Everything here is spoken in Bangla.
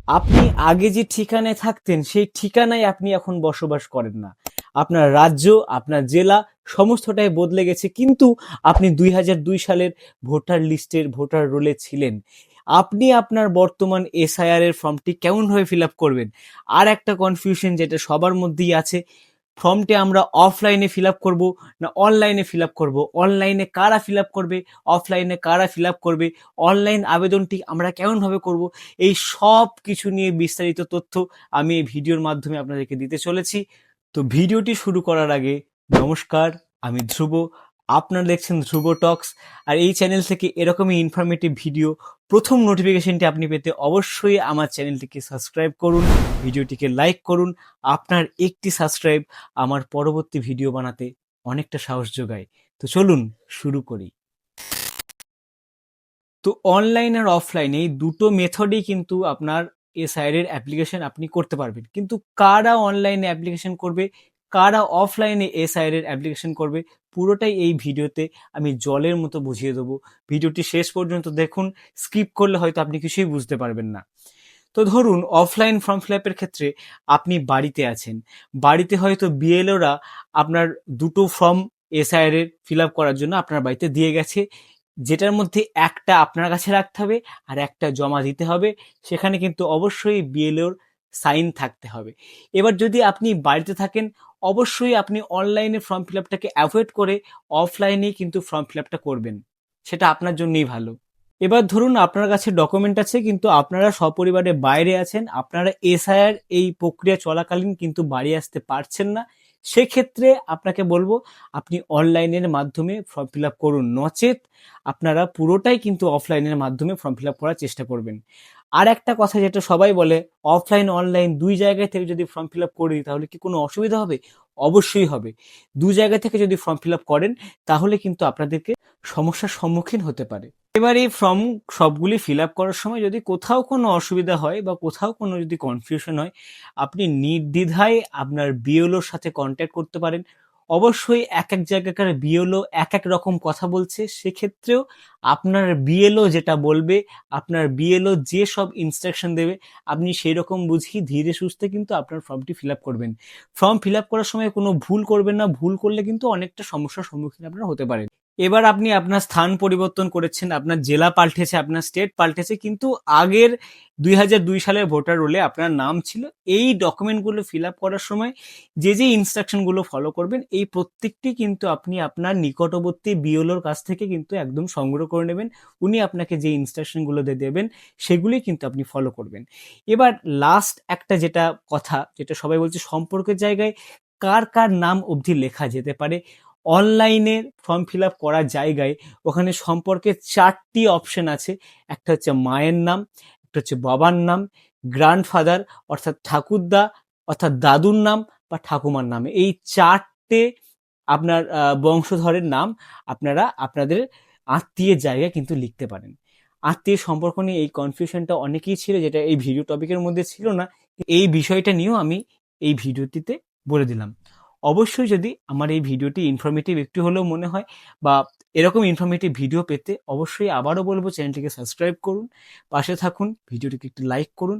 আপনি আগে যে ঠিকানায় থাকতেন সেই ঠিকানায় আপনি এখন বসবাস করেন না। আপনার রাজ্য, আপনার জেলা সমস্তটাই বদলে গেছে, কিন্তু আপনি ২০০২ সালের ভোটার লিস্টের ভোটার রোলে ছিলেন। আপনি আপনার বর্তমান এসআইআর এর ফর্মটি কেমনভাবে ফিল আপ করবেন? আর একটা কনফিউশন যেটা সবার মধ্যেই আছে, ফর্মটি আমরা অফলাইনে ফিল আপ করবো না অনলাইনে ফিল আপ করবো? অনলাইনে কারা ফিল আপ করবে, অফলাইনে কারা ফিল আপ করবে, অনলাইন আবেদনটি আমরা কেমনভাবে করব? এই সব কিছু নিয়ে বিস্তারিত তথ্য আমি এই ভিডিওর মাধ্যমে আপনাদেরকে দিতে চলেছি। তো ভিডিওটি শুরু করার আগে নমস্কার, আমি ধ্রুব। আপনারা দেখছেন ধ্রুব টক্স। আর এই চ্যানেল থেকে এরকমই ইনফরমেটিভ ভিডিও প্রথম নোটিফিকেশনটি আপনি পেতে অবশ্যই আমার চ্যানেলটিকে সাবস্ক্রাইব করুন, ভিডিওটিকে লাইক করুন। আপনার একটি সাবস্ক্রাইব আমার পরবর্তী ভিডিও বানাতে অনেকটা সাহস যোগায়। তো চলুন শুরু করি। তো অনলাইন আর অফলাইন এই দুটো মেথডেই কিন্তু আপনার এসআইআর এর অ্যাপ্লিকেশন আপনি করতে পারবেন, কিন্তু কারা অনলাইনে অ্যাপ্লিকেশন করবে, কারা অফলাইনে এসআইআর এর অ্যাপ্লিকেশন করবে, পুরোটাই এই ভিডিওতে আমি জলের মতো বুঝিয়ে দেবো। ভিডিওটি শেষ পর্যন্ত দেখুন, স্কিপ করলে হয়তো আপনি কিছুই বুঝতে পারবেন না। তো ধরুন অফলাইন ফর্ম ফিল আপের ক্ষেত্রে আপনি বাড়িতে আছেন, বাড়িতে হয়তো বিএলওরা আপনার দুটো ফর্ম এসআইআর এর ফিল আপ করার জন্য আপনার বাড়িতে দিয়ে গেছে, যেটার মধ্যে একটা আপনার কাছে রাখতে হবে আর একটা জমা দিতে হবে। সেখানে কিন্তু অবশ্যই বিএলওর সাইন থাকতে হবে। এবার যদি আপনি বাড়িতে থাকেন, অবশ্যই আপনি অনলাইনে ফর্ম ফিল আপটাকে অ্যাভয়েড করে অফলাইনেই কিন্তু ফর্ম ফিল আপটা করবেন, সেটা আপনার জন্যই ভালো। এবার ধরুন আপনার কাছে ডকুমেন্ট আছে, কিন্তু আপনারা সপরিবারে বাইরে আছেন, আপনারা এসআইআর এই প্রক্রিয়া চলাকালীন কিন্তু বাড়ি আসতে পারছেন না। সেক্ষেত্রে আপনাকে বলবো আপনি অনলাইনের মাধ্যমে ফর্ম ফিল আপ করুন, নচেত আপনারা পুরোটাই কিন্তু অফলাইনের মাধ্যমে ফর্ম ফিল আপ করার চেষ্টা করবেন। আর একটা কথা যেটা সবাই বলে, অফলাইন অনলাইন দুই জায়গায় থেকে যদি ফর্ম ফিল আপ করে দিই তাহলে কি কোনো অসুবিধা হবে? অবশ্যই হবে। দু জায়গা থেকে যদি ফর্ম ফিল আপ করেন তাহলে কিন্তু আপনাদেরকে সমস্যার সম্মুখীন হতে পারে। এবার এই ফর্ম সবগুলি ফিল আপ করার সময় যদি কোথাও কোনো অসুবিধা হয় বা কোথাও কোনো যদি কনফিউশন হয়, আপনি নির্দ্বিধায় আপনার বিএলওর সাথে কন্ট্যাক্ট করতে পারেন। অবশ্যই এক এক জায়গাকার বিএলও এক এক রকম কথা বলছে, সেক্ষেত্রেও আপনার বিএলও যেটা বলবে, আপনার বিএলও যে সব ইনস্ট্রাকশন দেবে, আপনি সেই রকম বুঝি ধীরে সুস্থে কিন্তু আপনার ফর্মটি ফিল আপ করবেন। ফর্ম ফিল আপ করার সময় কোনো ভুল করবেন না, ভুল করলে কিন্তু অনেকটা সমস্যার সম্মুখীন আপনারা হতে পারেন। এবার আপনি আপনার স্থান পরিবর্তন করেছেন, আপনার জেলা পাল্টেছে, আপনার স্টেট পাল্টেছে, কিন্তু আগের ২০০২ সালের ভোটার রোলে আপনার নাম ছিল। এই ডকুমেন্টগুলো ফিল আপ করার সময় যে যে ইনস্ট্রাকশনগুলো ফলো করবেন, এই প্রত্যেকটি কিন্তু আপনি আপনার নিকটবর্তী বিএলওর কাছ থেকে কিন্তু একদম সংগ্রহ করে নেবেন। উনি আপনাকে যে ইনস্ট্রাকশনগুলো দেবেন সেগুলি কিন্তু আপনি ফলো করবেন। এবার লাস্ট একটা যেটা কথা, যেটা সবাই বলছে সম্পর্কের জায়গায় কার কার নাম অবধি লেখা যেতে পারে, অনলাইনে ফর্ম ফিল আপ করার জায়গায় ওখানে সম্পর্কে ৪টি অপশন আছে। একটা হচ্ছে মায়ের নাম, একটা হচ্ছে বাবার নাম, গ্র্যান্ডফাদার অর্থাৎ ঠাকুরদা অর্থাৎ দাদুর নাম বা ঠাকুমার নামে, এই ৪টে আপনার বংশধরের নাম আপনারা আপনাদের আত্মীয়ের জায়গায় কিন্তু লিখতে পারেন। আত্মীয় সম্পর্ক নিয়ে এই কনফিউশনটা অনেকেই ছিল, যেটা এই ভিডিও টপিকের মধ্যে ছিল না। এই বিষয়টা নিয়েও আমি এই ভিডিওটিতে বলে দিলাম। অবশ্যই যদি আমার এই ভিডিওটি ইনফরমেটিভ একটু হলেও মনে হয় বা এরকম ইনফরমেটিভ ভিডিও পেতে অবশ্যই আবারও বলবো চ্যানেলটিকে সাবস্ক্রাইব করুন, পাশে থাকুন, ভিডিওটিকে একটু লাইক করুন।